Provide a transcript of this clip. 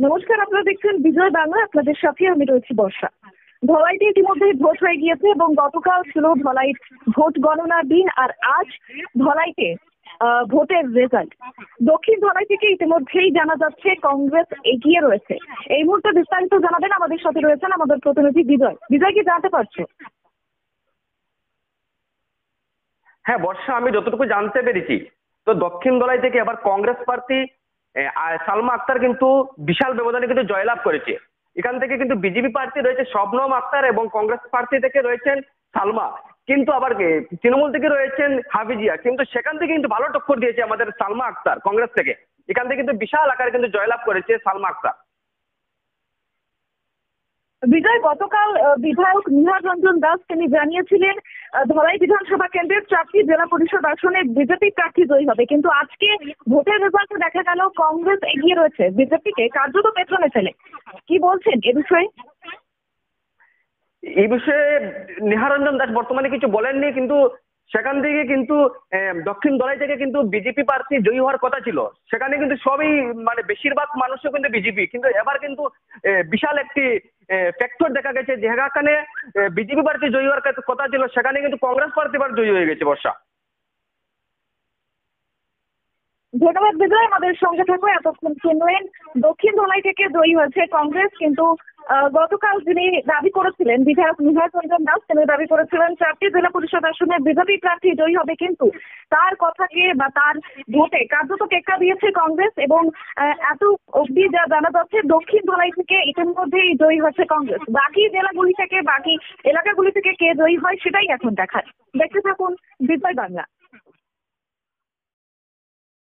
নমস্কার, আপনারা দেখছেন বিজয় বাংলা। আপনাদের সাথে আমি রয়েছি বর্ষা। ধলাইতে ইতিমধ্যে ভোট হয়ে গিয়েছে এবং গতকাল ছিল ধলাই ভোট গণনার দিন, আর আজ ধলাইতে ভোটের রেজাল্ট। দক্ষিণ ধলাই থেকে ইতিমধ্যেই জানা যাচ্ছে কংগ্রেস এগিয়ে রয়েছে। এই মুহূর্তে বিস্তারিত জানাবেন, আমাদের সাথে রয়েছেন আমাদের প্রতিনিধি বিজয়। বিজয়, কি জানতে পারছো? হ্যাঁ বর্ষা, আমি যতটুকু জানতে পেরেছি তো দক্ষিণ দলাই থেকে এবার কংগ্রেস প্রার্থী সালমা আক্তার কিন্তু বিশাল ব্যবধানে কিন্তু জয়লাভ করেছে। এখান থেকে কিন্তু বিজেপি প্রার্থী রয়েছে শবনম আক্তার এবং কংগ্রেস প্রার্থী থেকে রয়েছেন সালমা, কিন্তু আবার তৃণমূল থেকে রয়েছেন হাফিজিয়া, কিন্তু সেখান থেকে কিন্তু ভালো টক্কর দিয়েছে আমাদের সালমা আক্তার কংগ্রেস থেকে। এখান থেকে কিন্তু বিশাল আকারে কিন্তু জয়লাভ করেছে সালমা আক্তার। বিজয়, গতকাল বিধায়ক নিহার রঞ্জন দাস তিনি জানিয়েছিলেন ধলাই বিধানসভা কেন্দ্রের 4টি জেলা পরিষদ আসনে বিজেপি প্রার্থী জয়ী হবে, কিন্তু আজকে ভোটের রেজাল্টে দেখা গেল কংগ্রেস এগিয়ে রয়েছে বিজেপিকে কার্যত পেছনে ফেলে। কি বলছেন এ বিষয়ে? এই বিষয়ে নিহারঞ্জন দাস বর্তমানে কিছু বলেননি, কিন্তু সেখান থেকে কিন্তু দক্ষিণ দলাই থেকে কিন্তু বিজেপি প্রার্থী জয়ী হওয়ার কথা ছিল। সেখানে কিন্তু সবই মানে বেশিরভাগ মানুষও কিন্তু বিজেপি, কিন্তু এবার কিন্তু বিশাল একটি ফ্যাক্টর দেখা গেছে যেখানে বিজেপি প্রার্থী জয়ী হওয়ার কথা ছিল, সেখানে কিন্তু কংগ্রেস প্রার্থী এবার জয়ী হয়ে গেছে বর্ষা। ধন্যবাদ বিজয়, আমাদের সঙ্গে থাকো এতক্ষণ। শুনলেন দক্ষিণ ধলাই থেকে জয়ী হয়েছে কংগ্রেস, কিন্তু গতকাল যিনি দাবি করেছিলেন বিধায়ক নিহার রঞ্জন দাস, তিনি দাবি করেছিলেন 4টি জেলা পরিষদ আসনে বিজেপি প্রার্থী জয়ী হবে, কিন্তু তার কথাকে বা তার ভোটে কার্যত টেক্কা দিয়েছে কংগ্রেস। এবং এত অবধি যা জানা যাচ্ছে দক্ষিণ ধলাই থেকে ইতিমধ্যেই জয়ী হয়েছে কংগ্রেস। বাকি জেলাগুলি থেকে, বাকি এলাকাগুলি থেকে কে জয়ী হয় সেটাই এখন দেখার। দেখতে থাকুন বিজয় বাংলা।